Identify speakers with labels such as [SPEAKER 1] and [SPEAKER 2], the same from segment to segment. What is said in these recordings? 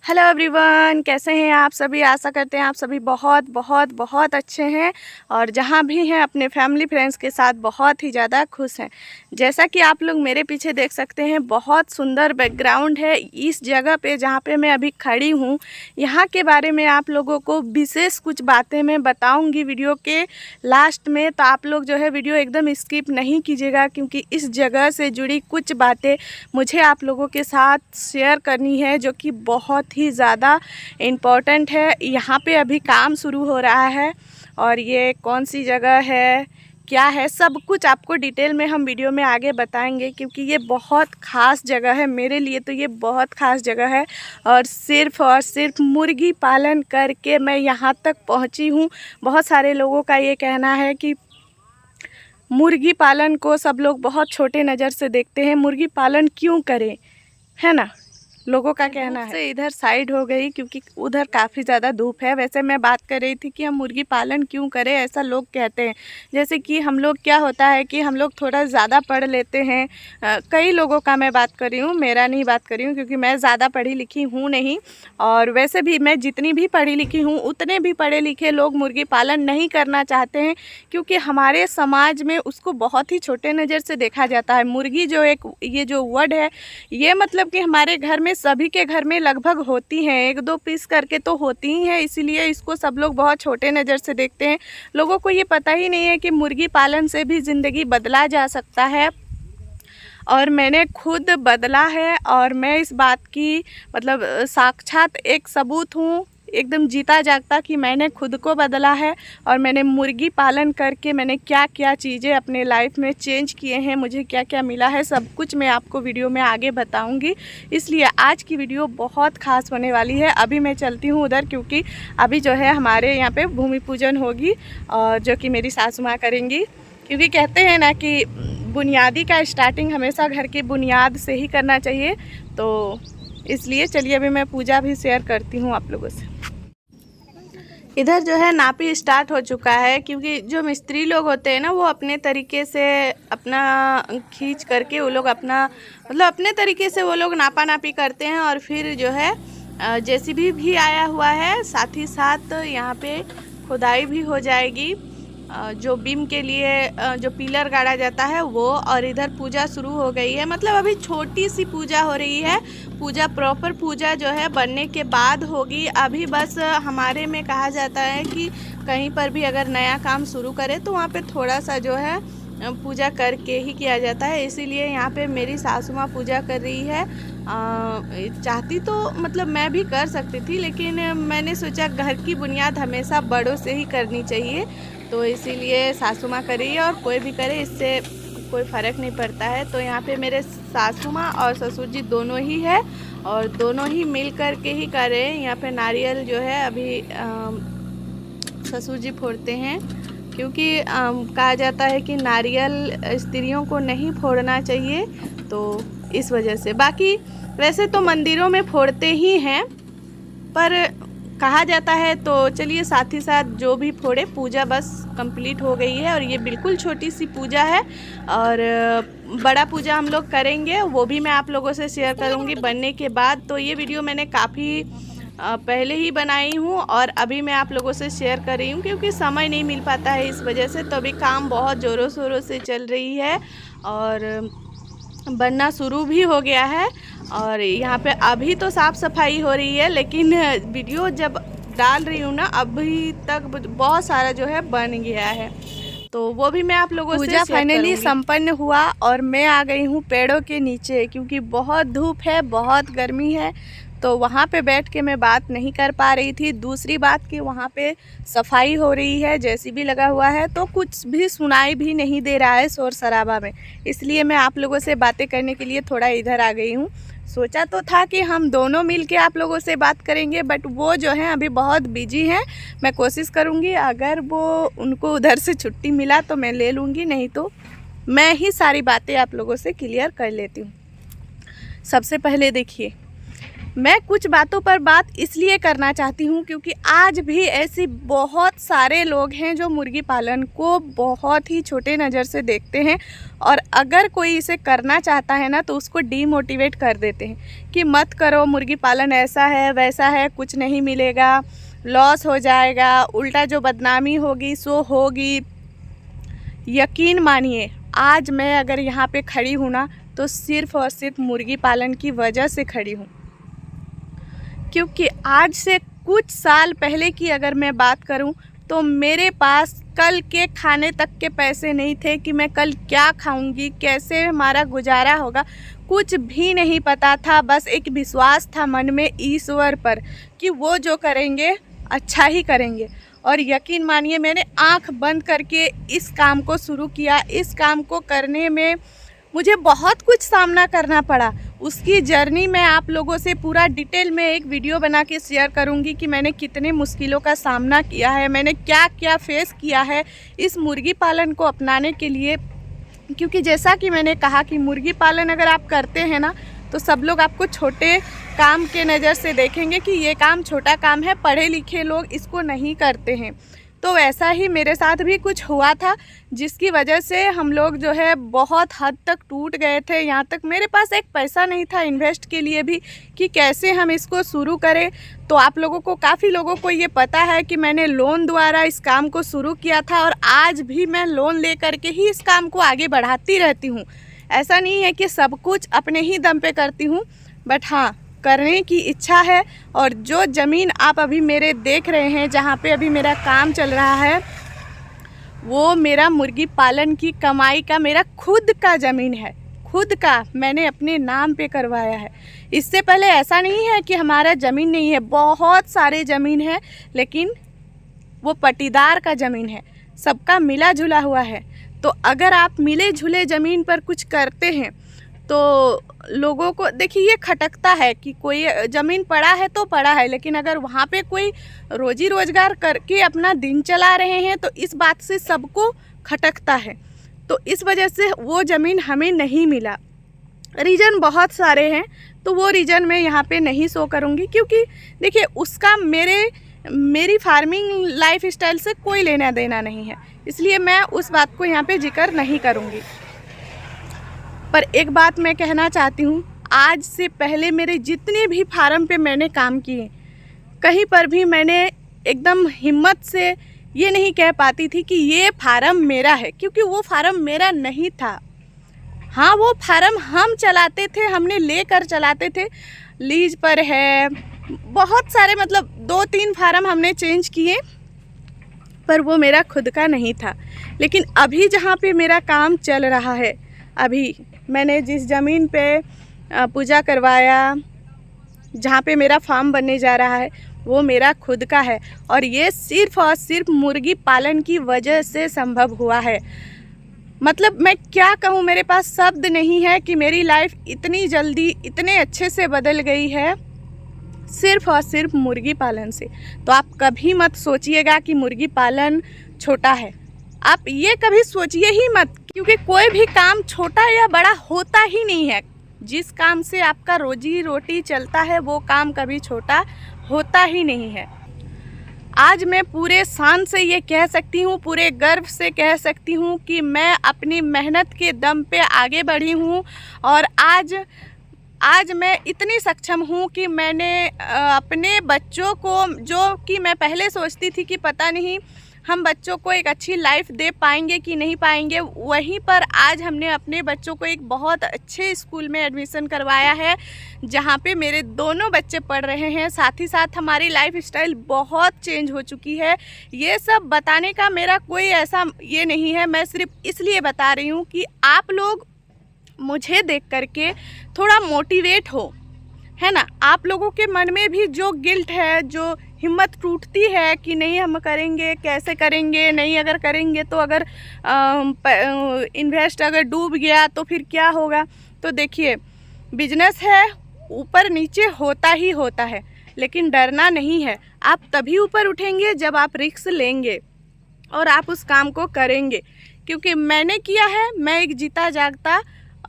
[SPEAKER 1] Hello everyone, कैसे हैं आप सभी। आशा करते हैं आप सभी बहुत बहुत बहुत अच्छे हैं और जहां भी हैं अपने फैमिली फ्रेंड्स के साथ बहुत ही ज़्यादा खुश हैं। जैसा कि आप लोग मेरे पीछे देख सकते हैं, बहुत सुंदर बैकग्राउंड है इस जगह पे जहां पे मैं अभी खड़ी हूं। यहां के बारे में आप लोगों को विशेष कुछ बातें मैं बताऊंगी वीडियो के लास्ट में, तो आप लोग जो है वीडियो एकदम स्किप नहीं कीजिएगा, क्योंकि इस जगह से जुड़ी कुछ बातें मुझे आप लोगों के साथ शेयर करनी है जो कि बहुत ही ज़्यादा इम्पॉर्टेंट है। यहाँ पे अभी काम शुरू हो रहा है और ये कौन सी जगह है, क्या है, सब कुछ आपको डिटेल में हम वीडियो में आगे बताएंगे, क्योंकि ये बहुत ख़ास जगह है मेरे लिए। तो ये बहुत ख़ास जगह है और सिर्फ मुर्गी पालन करके मैं यहाँ तक पहुँची हूँ। बहुत सारे लोगों का ये कहना है कि मुर्गी पालन को सब लोग बहुत छोटे नज़र से देखते हैं, मुर्गी पालन क्यों करें, है ना। लोगों का कहना है से इधर साइड हो गई क्योंकि उधर काफ़ी ज़्यादा धूप है। वैसे मैं बात कर रही थी कि हम मुर्गी पालन क्यों करें, ऐसा लोग कहते हैं। जैसे कि हम लोग क्या होता है कि हम लोग थोड़ा ज़्यादा पढ़ लेते हैं। कई लोगों का मैं बात कर रही हूँ, मेरा नहीं बात कर रही हूँ, क्योंकि मैं ज़्यादा पढ़ी लिखी हूँ नहीं। और वैसे भी मैं जितनी भी पढ़ी लिखी हूँ उतने भी पढ़े लिखे लोग मुर्गी पालन नहीं करना चाहते हैं, क्योंकि हमारे समाज में उसको बहुत ही छोटे नज़र से देखा जाता है। मुर्गी जो ये जो वर्ड है, ये मतलब कि हमारे घर में सभी के घर में लगभग होती हैं, एक दो पीस करके तो होती ही हैं, इसीलिए इसको सब लोग बहुत छोटे नज़र से देखते हैं। लोगों को ये पता ही नहीं है कि मुर्गी पालन से भी ज़िंदगी बदला जा सकता है। और मैंने खुद बदला है और मैं इस बात की मतलब साक्षात एक सबूत हूँ, एकदम जीता जागता, कि मैंने खुद को बदला है और मैंने मुर्गी पालन करके मैंने क्या क्या चीज़ें अपने लाइफ में चेंज किए हैं, मुझे क्या क्या मिला है, सब कुछ मैं आपको वीडियो में आगे बताऊंगी। इसलिए आज की वीडियो बहुत ख़ास होने वाली है। अभी मैं चलती हूँ उधर, क्योंकि अभी जो है हमारे यहाँ पे भूमि पूजन होगी और जो कि मेरी सासू माँ करेंगी, क्योंकि कहते हैं ना कि बुनियादी का स्टार्टिंग हमेशा घर की बुनियाद से ही करना चाहिए। तो इसलिए चलिए अभी मैं पूजा भी शेयर करती हूँ आप लोगों से। इधर जो है नापी स्टार्ट हो चुका है, क्योंकि जो मिस्त्री लोग होते हैं ना, वो अपने तरीके से अपना खींच करके वो लोग अपना मतलब अपने तरीके से वो लोग नापा नापी करते हैं। और फिर जो है जेसीबी भी आया हुआ है, साथ ही साथ यहाँ पे खुदाई भी हो जाएगी, जो बीम के लिए जो पिलर गाड़ा जाता है वो। और इधर पूजा शुरू हो गई है, मतलब अभी छोटी सी पूजा हो रही है। पूजा प्रॉपर पूजा जो है बनने के बाद होगी। अभी बस हमारे में कहा जाता है कि कहीं पर भी अगर नया काम शुरू करे तो वहाँ पे थोड़ा सा जो है पूजा करके ही किया जाता है। इसीलिए यहाँ पे मेरी सासू माँ पूजा कर रही है। चाहती तो मतलब मैं भी कर सकती थी, लेकिन मैंने सोचा घर की बुनियाद हमेशा बड़ों से ही करनी चाहिए, तो इसीलिए सासू माँ कर रही है। और कोई भी करे, इससे कोई फ़र्क नहीं पड़ता है। तो यहाँ पे मेरे सासू माँ और ससुर जी दोनों ही है और दोनों ही मिल कर के ही कर रहे हैं। यहाँ पे नारियल जो है अभी ससुर जी फोड़ते हैं, क्योंकि कहा जाता है कि नारियल स्त्रियों को नहीं फोड़ना चाहिए, तो इस वजह से। बाकी वैसे तो मंदिरों में फोड़ते ही हैं, पर कहा जाता है। तो चलिए साथ ही साथ जो भी फोड़े, पूजा बस कंप्लीट हो गई है और ये बिल्कुल छोटी सी पूजा है। और बड़ा पूजा हम लोग करेंगे, वो भी मैं आप लोगों से शेयर करूँगी बनने के बाद। तो ये वीडियो मैंने काफ़ी पहले ही बनाई हूँ और अभी मैं आप लोगों से शेयर कर रही हूँ, क्योंकि समय नहीं मिल पाता है इस वजह से। तो अभी काम बहुत ज़ोरों शोरों से चल रही है और बनना शुरू भी हो गया है। और यहाँ पे अभी तो साफ़ सफाई हो रही है, लेकिन वीडियो जब डाल रही हूँ ना, अभी तक बहुत सारा जो है बन गया है, तो वो भी मैं आप लोगों से शेयर करूँगी। फाइनली संपन्न हुआ और मैं आ गई हूँ पेड़ों के नीचे, क्योंकि बहुत धूप है, बहुत गर्मी है, तो वहाँ पे बैठ के मैं बात नहीं कर पा रही थी। दूसरी बात कि वहाँ पे सफाई हो रही है, जेसीबी लगा हुआ है, तो कुछ भी सुनाई भी नहीं दे रहा है शोर शराबा में। इसलिए मैं आप लोगों से बातें करने के लिए थोड़ा इधर आ गई हूँ। सोचा तो था कि हम दोनों मिल के आप लोगों से बात करेंगे, बट वो जो है अभी बहुत बिजी हैं। मैं कोशिश करूँगी, अगर वो उनको उधर से छुट्टी मिला तो मैं ले लूँगी, नहीं तो मैं ही सारी बातें आप लोगों से क्लियर कर लेती हूँ। सबसे पहले देखिए, मैं कुछ बातों पर बात इसलिए करना चाहती हूँ क्योंकि आज भी ऐसी बहुत सारे लोग हैं जो मुर्गी पालन को बहुत ही छोटे नज़र से देखते हैं, और अगर कोई इसे करना चाहता है ना तो उसको डीमोटिवेट कर देते हैं कि मत करो, मुर्गी पालन ऐसा है वैसा है, कुछ नहीं मिलेगा, लॉस हो जाएगा, उल्टा जो बदनामी होगी सो होगी। यकीन मानिए, आज मैं अगर यहाँ पे खड़ी हूँ ना तो सिर्फ़ और सिर्फ मुर्गी पालन की वजह से खड़ी हूँ। क्योंकि आज से कुछ साल पहले की अगर मैं बात करूं तो मेरे पास कल के खाने तक के पैसे नहीं थे कि मैं कल क्या खाऊंगी, कैसे हमारा गुजारा होगा, कुछ भी नहीं पता था। बस एक विश्वास था मन में ईश्वर पर कि वो जो करेंगे अच्छा ही करेंगे। और यकीन मानिए, मैंने आंख बंद करके इस काम को शुरू किया। इस काम को करने में मुझे बहुत कुछ सामना करना पड़ा। उसकी जर्नी मैं आप लोगों से पूरा डिटेल में एक वीडियो बना के शेयर करूंगी कि मैंने कितने मुश्किलों का सामना किया है, मैंने क्या क्या फेस किया है इस मुर्गी पालन को अपनाने के लिए। क्योंकि जैसा कि मैंने कहा कि मुर्गी पालन अगर आप करते हैं ना तो सब लोग आपको छोटे काम के नज़र से देखेंगे कि ये काम छोटा काम है, पढ़े लिखे लोग इसको नहीं करते हैं। तो ऐसा ही मेरे साथ भी कुछ हुआ था, जिसकी वजह से हम लोग जो है बहुत हद तक टूट गए थे। यहाँ तक मेरे पास एक पैसा नहीं था इन्वेस्ट के लिए भी कि कैसे हम इसको शुरू करें। तो आप लोगों को, काफ़ी लोगों को ये पता है कि मैंने लोन द्वारा इस काम को शुरू किया था, और आज भी मैं लोन ले करके ही इस काम को आगे बढ़ाती रहती हूँ। ऐसा नहीं है कि सब कुछ अपने ही दम पे करती हूँ, बट हाँ, करने की इच्छा है। और जो ज़मीन आप अभी मेरे देख रहे हैं, जहाँ पे अभी मेरा काम चल रहा है, वो मेरा मुर्गी पालन की कमाई का मेरा खुद का ज़मीन है। खुद का मैंने अपने नाम पे करवाया है। इससे पहले ऐसा नहीं है कि हमारा ज़मीन नहीं है, बहुत सारे ज़मीन है, लेकिन वो पट्टीदार का ज़मीन है, सबका मिला जुला हुआ है। तो अगर आप मिले जुले ज़मीन पर कुछ करते हैं तो लोगों को, देखिए, ये खटकता है कि कोई ज़मीन पड़ा है तो पड़ा है, लेकिन अगर वहाँ पे कोई रोजी रोज़गार करके अपना दिन चला रहे हैं तो इस बात से सबको खटकता है। तो इस वजह से वो ज़मीन हमें नहीं मिला। रीज़न बहुत सारे हैं, तो वो रीज़न मैं यहाँ पे नहीं शो करूँगी, क्योंकि देखिए उसका मेरी फार्मिंग लाइफ स्टाइल से कोई लेना देना नहीं है, इसलिए मैं उस बात को यहाँ पे जिक्र नहीं करूँगी। पर एक बात मैं कहना चाहती हूँ, आज से पहले मेरे जितने भी फार्म पे मैंने काम किए, कहीं पर भी मैंने एकदम हिम्मत से ये नहीं कह पाती थी कि ये फार्म मेरा है, क्योंकि वो फार्म मेरा नहीं था। हाँ, वो फार्म हम चलाते थे, हमने लेकर चलाते थे, लीज पर है, बहुत सारे, मतलब 2-3 फार्म हमने चेंज किए, पर वो मेरा खुद का नहीं था। लेकिन अभी जहाँ पे मेरा काम चल रहा है, अभी मैंने जिस ज़मीन पे पूजा करवाया, जहाँ पे मेरा फार्म बनने जा रहा है, वो मेरा खुद का है। और ये सिर्फ़ और सिर्फ मुर्गी पालन की वजह से संभव हुआ है। मतलब मैं क्या कहूँ, मेरे पास शब्द नहीं है कि मेरी लाइफ इतनी जल्दी इतने अच्छे से बदल गई है, सिर्फ़ और सिर्फ मुर्गी पालन से। तो आप कभी मत सोचिएगा कि मुर्गी पालन छोटा है, आप ये कभी सोचिए ही मत, क्योंकि कोई भी काम छोटा या बड़ा होता ही नहीं है। जिस काम से आपका रोजी रोटी चलता है वो काम कभी छोटा होता ही नहीं है। आज मैं पूरे शान से ये कह सकती हूँ, पूरे गर्व से कह सकती हूँ कि मैं अपनी मेहनत के दम पे आगे बढ़ी हूँ। और आज मैं इतनी सक्षम हूँ कि मैंने अपने बच्चों को, जो कि मैं पहले सोचती थी कि पता नहीं हम बच्चों को एक अच्छी लाइफ दे पाएंगे कि नहीं पाएंगे, वहीं पर आज हमने अपने बच्चों को एक बहुत अच्छे स्कूल में एडमिशन करवाया है, जहाँ पे मेरे दोनों बच्चे पढ़ रहे हैं। साथ ही साथ हमारी लाइफ स्टाइल बहुत चेंज हो चुकी है। ये सब बताने का मेरा कोई ऐसा ये नहीं है, मैं सिर्फ इसलिए बता रही हूँ कि आप लोग मुझे देख करके थोड़ा मोटिवेट हो, है ना। आप लोगों के मन में भी जो गिल्ट है, जो हिम्मत टूटती है कि नहीं हम करेंगे, कैसे करेंगे, नहीं अगर करेंगे तो अगर इन्वेस्ट अगर डूब गया तो फिर क्या होगा। तो देखिए, बिजनेस है, ऊपर नीचे होता ही होता है, लेकिन डरना नहीं है। आप तभी ऊपर उठेंगे जब आप रिस्क लेंगे और आप उस काम को करेंगे। क्योंकि मैंने किया है, मैं एक जीता जागता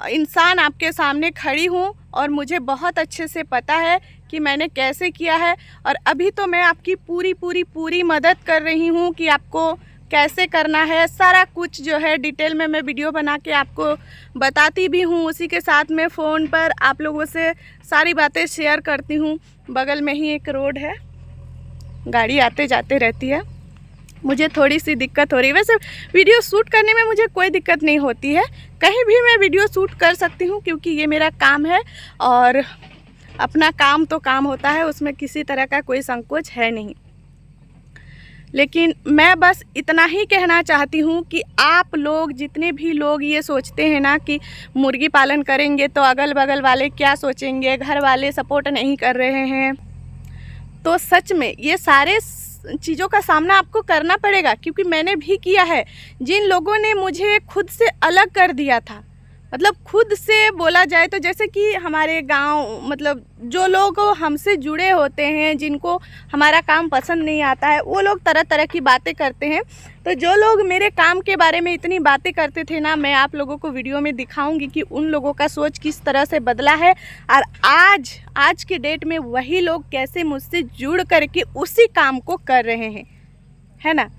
[SPEAKER 1] इंसान आपके सामने खड़ी हूँ और मुझे बहुत अच्छे से पता है कि मैंने कैसे किया है। और अभी तो मैं आपकी पूरी मदद कर रही हूँ कि आपको कैसे करना है। सारा कुछ जो है डिटेल में मैं वीडियो बना के आपको बताती भी हूँ। उसी के साथ में फ़ोन पर आप लोगों से सारी बातें शेयर करती हूँ। बगल में ही एक रोड है, गाड़ी आते जाते रहती है। मुझे थोड़ी सी दिक्कत हो रही है। वैसे वीडियो शूट करने में मुझे कोई दिक्कत नहीं होती है, कहीं भी मैं वीडियो शूट कर सकती हूँ क्योंकि ये मेरा काम है और अपना काम तो काम होता है, उसमें किसी तरह का कोई संकोच है नहीं। लेकिन मैं बस इतना ही कहना चाहती हूँ कि आप लोग जितने भी लोग ये सोचते हैं ना कि मुर्गी पालन करेंगे तो अगल बगल वाले क्या सोचेंगे, घर वाले सपोर्ट नहीं कर रहे हैं, तो सच में ये सारे चीज़ों का सामना आपको करना पड़ेगा क्योंकि मैंने भी किया है। जिन लोगों ने मुझे खुद से अलग कर दिया था, मतलब खुद से बोला जाए तो जैसे कि हमारे गांव, मतलब जो लोग हमसे जुड़े होते हैं, जिनको हमारा काम पसंद नहीं आता है, वो लोग तरह तरह की बातें करते हैं। तो जो लोग मेरे काम के बारे में इतनी बातें करते थे ना, मैं आप लोगों को वीडियो में दिखाऊंगी कि उन लोगों का सोच किस तरह से बदला है और आज के डेट में वही लोग कैसे मुझसे जुड़ करके उसी काम को कर रहे हैं, है ना।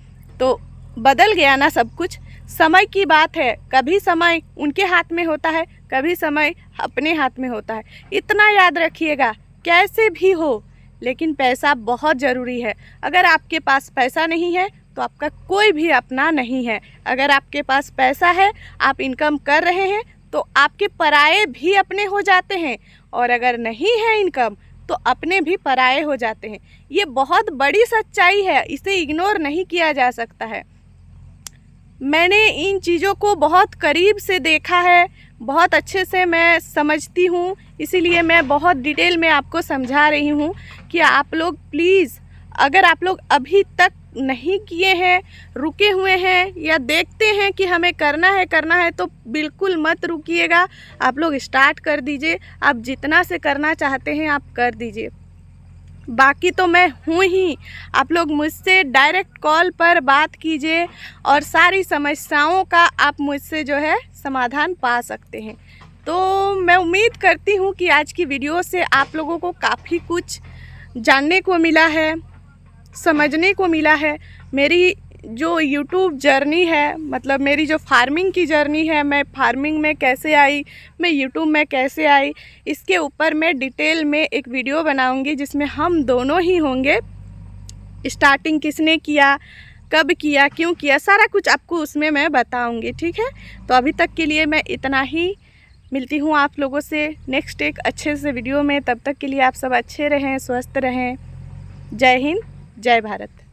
[SPEAKER 1] तो बदल गया ना सब कुछ। समय की बात है, कभी समय उनके हाथ में होता है, कभी समय अपने हाथ में होता है। इतना याद रखिएगा, कैसे भी हो लेकिन पैसा बहुत ज़रूरी है। अगर आपके पास पैसा नहीं है तो आपका कोई भी अपना नहीं है। अगर आपके पास पैसा है, आप इनकम कर रहे हैं, तो आपके पराये भी अपने हो जाते हैं, और अगर नहीं है इनकम तो अपने भी पराये हो जाते हैं। ये बहुत बड़ी सच्चाई है, इसे इग्नोर नहीं किया जा सकता है। मैंने इन चीज़ों को बहुत करीब से देखा है, बहुत अच्छे से मैं समझती हूँ, इसीलिए मैं बहुत डिटेल में आपको समझा रही हूँ कि आप लोग प्लीज़, अगर आप लोग अभी तक नहीं किए हैं, रुके हुए हैं या देखते हैं कि हमें करना है तो बिल्कुल मत रुकिएगा। आप लोग स्टार्ट कर दीजिए। आप जितना से करना चाहते हैं आप कर दीजिए। बाकी तो मैं हूँ ही, आप लोग मुझसे डायरेक्ट कॉल पर बात कीजिए और सारी समस्याओं का आप मुझसे जो है समाधान पा सकते हैं। तो मैं उम्मीद करती हूँ कि आज की वीडियो से आप लोगों को काफ़ी कुछ जानने को मिला है, समझने को मिला है। मेरी जो यूट्यूब जर्नी है, मतलब मेरी जो फार्मिंग की जर्नी है, मैं फार्मिंग में कैसे आई, मैं यूट्यूब में कैसे आई, इसके ऊपर मैं डिटेल में एक वीडियो बनाऊंगी जिसमें हम दोनों ही होंगे। स्टार्टिंग किसने किया, कब किया, क्यों किया, सारा कुछ आपको उसमें मैं बताऊंगी, ठीक है। तो अभी तक के लिए मैं इतना ही, मिलती हूँ आप लोगों से नेक्स्ट एक अच्छे से वीडियो में। तब तक के लिए आप सब अच्छे रहें, स्वस्थ रहें। जय हिंद, जय भारत।